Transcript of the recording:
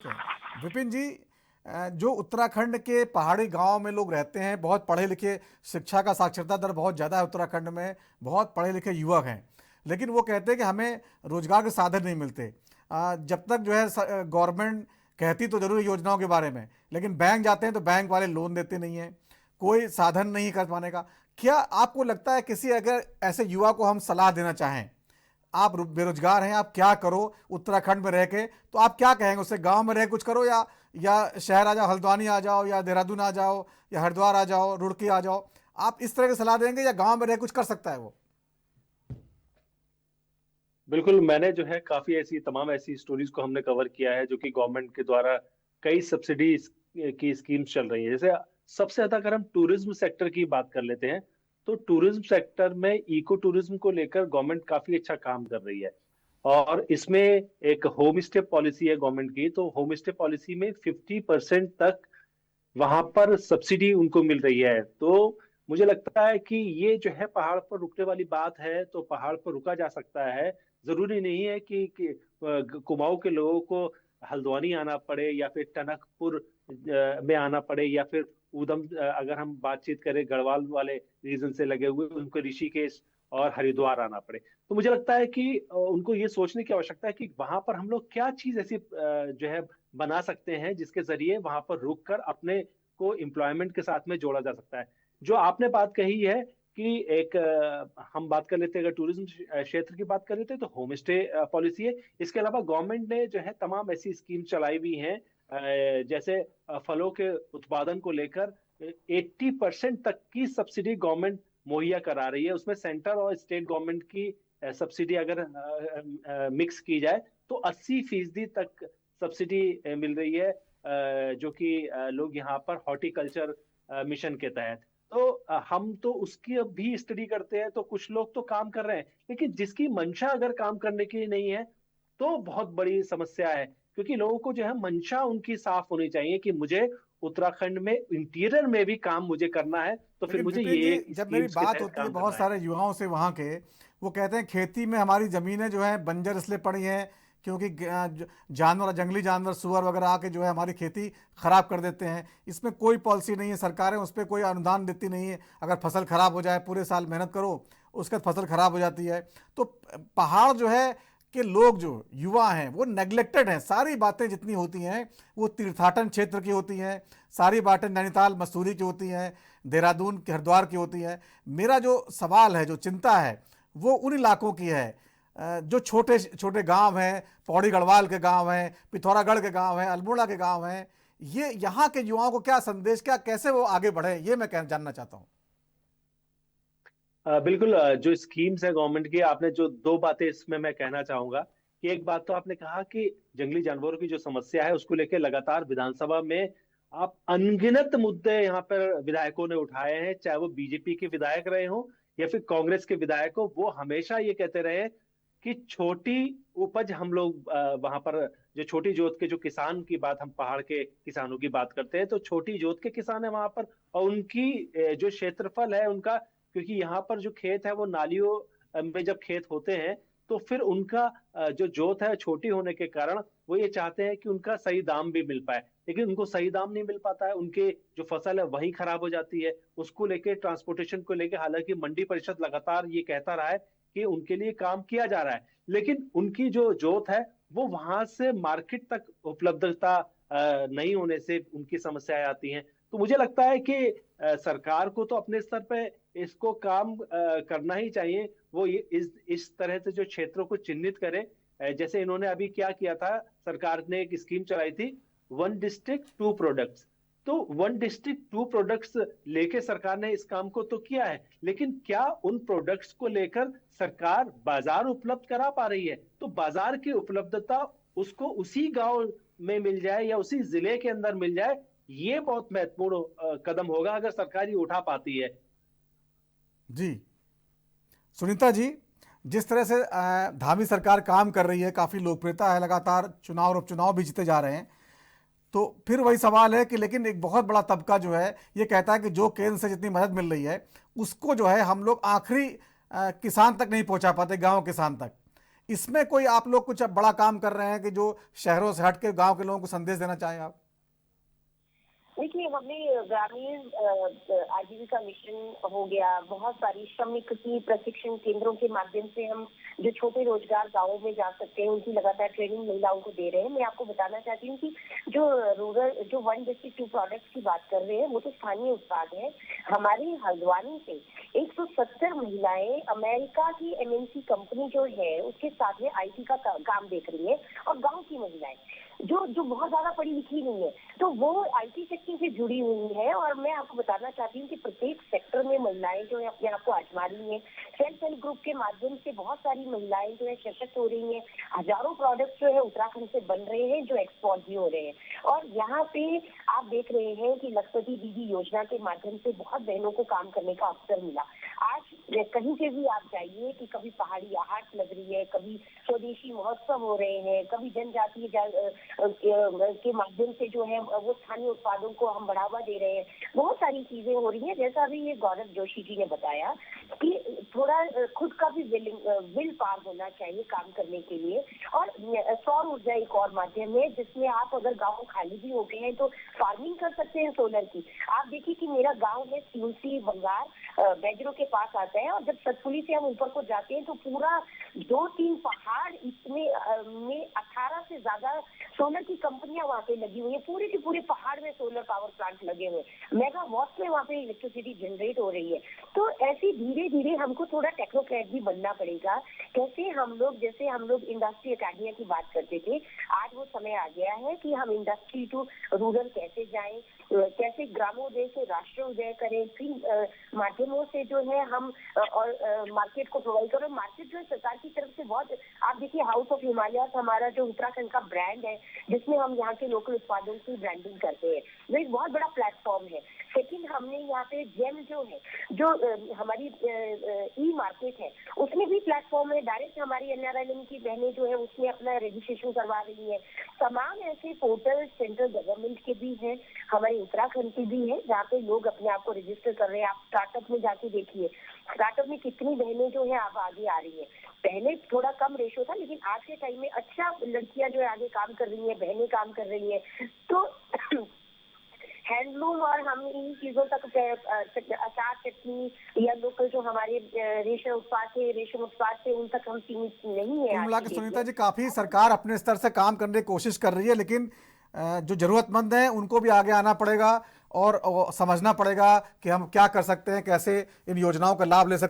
क्या है? विपिन जी, जो उत्तराखंड के पहाड़ी गांव में लोग रहते हैं, बहुत पढ़े लिखे, शिक्षा का साक्षरता दर बहुत ज़्यादा है उत्तराखंड में, बहुत पढ़े लिखे युवक हैं, लेकिन वो कहते हैं कि हमें रोजगार के साधन नहीं मिलते। जब तक जो है गवर्नमेंट कहती तो जरूर योजनाओं के बारे में, लेकिन बैंक जाते हैं तो बैंक वाले लोन देते नहीं हैं, कोई साधन नहीं कर पाने का। क्या आपको लगता है किसी अगर ऐसे युवा को हम सलाह देना चाहें, आप बेरोजगार हैं, आप क्या करो उत्तराखंड में रह के, तो आप क्या कहेंगे उससे? गांव में रह कुछ करो या शहर आ जाओ, हल्द्वानी आ जाओ या देहरादून आ जाओ या हरिद्वार आ जाओ, रुड़की आ जाओ? आप इस तरह की सलाह देंगे या गांव में रह कुछ कर सकता है वो? बिल्कुल। मैंने जो है काफी ऐसी तमाम ऐसी स्टोरीज को हमने कवर किया है जो कि गवर्नमेंट के द्वारा कई सब्सिडी की स्कीम्स चल रही है। जैसे सबसे ज्यादा अगर हम टूरिज्म सेक्टर की बात कर लेते हैं तो टूरिज्म सेक्टर में इको टूरिज्म को लेकर गवर्नमेंट काफी अच्छा काम कर रही है। और इसमें एक होम स्टे पॉलिसी है गवर्नमेंट की। तो होम स्टे पॉलिसी में 50% तक वहां पर सब्सिडी उनको मिल रही है। तो मुझे लगता है कि ये जो है पहाड़ पर रुकने वाली बात है तो पहाड़ पर रुका जा सकता है। जरूरी नहीं है कि कुमाऊं के लोगों को हल्द्वानी आना पड़े या फिर टनकपुर में आना पड़े या फिर उधम अगर हम बातचीत करें गढ़वाल वाले रीजन से लगे हुए उनको ऋषिकेश और हरिद्वार आना पड़े। तो मुझे लगता है कि उनको ये सोचने की आवश्यकता है कि वहां पर हम लोग क्या चीज ऐसी जो है बना सकते हैं जिसके जरिए वहां पर रुक कर अपने को एम्प्लॉयमेंट के साथ में जोड़ा जा सकता है। जो आपने बात कही है कि एक हम बात कर लेते हैं, अगर टूरिज्म क्षेत्र की बात कर लेते हैं तो होम स्टे पॉलिसी है। इसके अलावा गवर्नमेंट ने जो है तमाम ऐसी स्कीम चलाई हुई हैं, जैसे फलों के उत्पादन को लेकर 80% तक की सब्सिडी गवर्नमेंट मुहैया करा रही है। उसमें सेंटर और स्टेट गवर्नमेंट की सब्सिडी अगर मिक्स की जाए तो 80% तक सब्सिडी मिल रही है, जो कि लोग यहाँ पर हॉर्टिकल्चर मिशन के तहत। तो हम तो उसकी अब भी स्टडी करते हैं। तो कुछ लोग तो काम कर रहे हैं लेकिन जिसकी मंशा अगर काम करने की नहीं है तो बहुत बड़ी समस्या है। क्योंकि लोगों को जो है मंशा उनकी साफ होनी चाहिए कि मुझे उत्तराखंड में इंटीरियर में भी काम मुझे करना है तो फिर लेकिन मुझे विपिन जी, ये जब मेरी स्कीम्स के बात तहत होती है काम बहुत करना है। सारे युवाओं से वहाँ के, वो कहते हैं खेती में हमारी ज़मीनें जो है बंजर इसलिए पड़ी हैं क्योंकि जानवर, जंगली जानवर, सुअर वगैरह आके जो है हमारी खेती ख़राब कर देते हैं। इसमें कोई पॉलिसी नहीं है, सरकारें उस पर कोई अनुदान देती नहीं है। अगर फसल ख़राब हो जाए, पूरे साल मेहनत करो, उसके बाद फसल ख़राब हो जाती है। तो पहाड़ जो है कि लोग, जो युवा हैं, वो नेग्लेक्टेड हैं। सारी बातें जितनी होती हैं वो तीर्थाटन क्षेत्र की होती हैं, सारी बातें नैनीताल मसूरी की होती हैं, देहरादून के, हरिद्वार की होती हैं। मेरा जो सवाल है, जो चिंता है, वो उन इलाकों की है जो छोटे छोटे गांव हैं, पौड़ी गढ़वाल के गांव हैं, पिथौरागढ़ के गांव हैं, अल्मोड़ा के गांव हैं। ये यहाँ के युवाओं को क्या संदेश, क्या कैसे वो आगे बढ़े, ये मैं जानना चाहता हूँ। बिल्कुल। जो स्कीम्स है गवर्नमेंट की, आपने जो दो बातें इसमें मैं कहना चाहूंगा कि एक बात तो आपने कहा कि जंगली जानवरों की जो समस्या है उसको लेकर लगातार विधानसभा में आप अनगिनत मुद्दे यहाँ पर विधायकों ने उठाए हैं, चाहे वो बीजेपी के विधायक रहे हों या फिर कांग्रेस के विधायक हो। वो हमेशा ये कहते रहे कि छोटी उपज हम लोग वहां पर जो छोटी जोत के जो किसान की बात, हम पहाड़ के किसानों की बात करते हैं तो छोटी जोत के किसान है वहां पर। और उनकी जो क्षेत्रफल है उनका, क्योंकि यहाँ पर जो खेत है वो नालियों में जब खेत होते हैं तो फिर उनका जो जोत है छोटी होने के कारण वो ये चाहते हैं कि उनका सही दाम भी मिल पाए। लेकिन उनको सही दाम नहीं मिल पाता है, उनके जो फसल है वही खराब हो जाती है। उसको लेके, ट्रांसपोर्टेशन को लेके, हालांकि मंडी परिषद लगातार ये कहता रहा है कि उनके लिए काम किया जा रहा है, लेकिन उनकी जो जोत है वो वहां से मार्केट तक उपलब्धता नहीं होने से उनकी समस्याएं आती हैं। तो मुझे लगता है कि सरकार को तो अपने स्तर पे इसको काम करना ही चाहिए। वो ये इस तरह से जो क्षेत्रों को चिन्हित करे, जैसे इन्होंने अभी क्या किया था, सरकार ने एक स्कीम चलाई थी, वन डिस्ट्रिक्ट टू प्रोडक्ट्स। तो वन डिस्ट्रिक्ट टू प्रोडक्ट्स लेके सरकार ने इस काम को तो किया है, लेकिन क्या उन प्रोडक्ट्स को लेकर सरकार बाजार उपलब्ध करा पा रही है? तो बाजार की उपलब्धता उसको उसी गांव में मिल जाए या उसी जिले के अंदर मिल जाए, ये बहुत महत्वपूर्ण कदम होगा अगर सरकार ये उठा पाती है। जी, सुनीता जी, जिस तरह से धामी सरकार काम कर रही है, काफ़ी लोकप्रियता है, लगातार चुनाव और उपचुनाव भी जीते जा रहे हैं, तो फिर वही सवाल है कि लेकिन एक बहुत बड़ा तबका जो है ये कहता है कि जो केंद्र से जितनी मदद मिल रही है उसको जो है हम लोग आखिरी किसान तक नहीं पहुंचा पाते, गांव किसान तक। इसमें कोई आप लोग कुछ अब बड़ा काम कर रहे हैं कि जो शहरों से हट के गाँव के लोगों को संदेश देना चाहें आप? देखिए, हमने ग्रामीण आजीविका मिशन हो गया, बहुत सारी श्रमिक की प्रशिक्षण केंद्रों के माध्यम से हम जो छोटे रोजगार गांवों में जा सकते हैं, उनकी लगातार ट्रेनिंग महिलाओं को दे रहे हैं। मैं आपको बताना चाहती हूँ कि जो रूरल जो 1 डिस्ट्रिक्ट 2 प्रोडक्ट्स की बात कर रहे हैं, वो तो स्थानीय उत्पाद है। हमारी हल्द्वानी से 170 महिलाएं अमेरिका की एमएनसी कंपनी जो है उसके साथ में आईटी का काम देख रही है, और गाँव की महिलाएं जो बहुत ज्यादा पढ़ी लिखी नहीं है, तो वो आईटी सेक्टर से जुड़ी हुई है। और मैं आपको बताना चाहती हूँ कि प्रत्येक सेक्टर में महिलाएं जो है अपने आप को आजमा रही हैं। सेल्फ हेल्प ग्रुप के माध्यम से बहुत सारी महिलाएं जो है सशक्त हो रही हैं। हजारों प्रोडक्ट जो है उत्तराखंड से बन रहे हैं, जो एक्सपोर्ट भी हो रहे हैं। और यहाँ पे आप देख रहे हैं कि लखपति दीदी योजना के माध्यम से बहुत बहनों को काम करने का अवसर मिला। आज कहीं से भी आप जाइए कि कभी पहाड़ी हाट लग रही है, कभी स्वदेशी महोत्सव हो रहे हैं, कभी जनजातीय के माध्यम से जो है वो स्थानीय उत्पादों को हम बढ़ावा दे रहे हैं। बहुत सारी चीजें हो रही हैं। जैसा अभी ये गौरव जोशी जी ने बताया कि थोड़ा खुद का भी विल पावर होना चाहिए काम करने के लिए। और सौर ऊर्जा एक और माध्यम है जिसमें आप अगर गाँव खाली भी हो गए हैं तो फार्मिंग कर सकते हैं सोलर की। आप देखिए कि मेरा गाँव है सिउसी बंगार बैजरों के पास आता है, और जब सतपुली से हम ऊपर को जाते हैं तो पूरा 2-3 पहाड़ इसमें में 18 से ज्यादा सोलर की कंपनियां वहाँ पे लगी हुई है। पूरे के पूरे पहाड़ में सोलर पावर प्लांट लगे हुए, मेगावाट में वहाँ पे इलेक्ट्रिसिटी जनरेट हो रही है। तो ऐसे धीरे धीरे हमको थोड़ा टेक्नोक्रेट भी बनना पड़ेगा। कैसे हम लोग, जैसे हम लोग इंडस्ट्री अकेडमिया की बात करते थे, आज वो समय आ गया है कि हम इंडस्ट्री टू रूरल कैसे जाएं, कैसे ग्रामोदय से राष्ट्रोदय करें, फिर माध्यमों से जो है हम और मार्केट को प्रोवाइड करें। मार्केट जो है सरकार की तरफ से बहुत, आप देखिए हाउस ऑफ हिमालय हमारा जो उत्तराखंड का ब्रांड है जिसमें हम यहाँ के लोकल उत्पादों की ब्रांडिंग करते हैं, वो एक बहुत बड़ा प्लेटफॉर्म है। सेकंड, हमने यहाँ पे जेम जो है, जो हमारी ई मार्केट है, उसमें भी प्लेटफॉर्म है। डायरेक्ट हमारी एनआरएलएम की बहनें जो है उसमें अपना रजिस्ट्रेशन करवा रही है। तमाम ऐसे पोर्टल सेंट्रल गवर्नमेंट के भी हैं, हमारे उत्तराखंड के भी है, जहाँ पे लोग अपने आप को रजिस्टर कर रहे हैं। आप स्टार्टअप में जाके देखिए, स्टार्टअप में कितनी बहनें जो है अब आगे आ रही है। पहले थोड़ा कम रेशो था, लेकिन आज के टाइम में अच्छा लड़कियां जो है आगे काम कर रही हैं, बहनें काम कर रही हैं। तो हैंडलूम और हम इन चीजों तक अचार चटनी या लोकल जो हमारे रेशम उत्पाद थे उन तक हम सीमित नहीं है। कुल मिला के सुनीता जी, काफी सरकार अपने स्तर से काम करने की कोशिश कर रही है, लेकिन जो जरूरतमंद हैं उनको भी आगे आना पड़ेगा और समझना पड़ेगा कि हम क्या कर सकते हैं, कैसे इन योजनाओं का लाभ ले सकते हैं।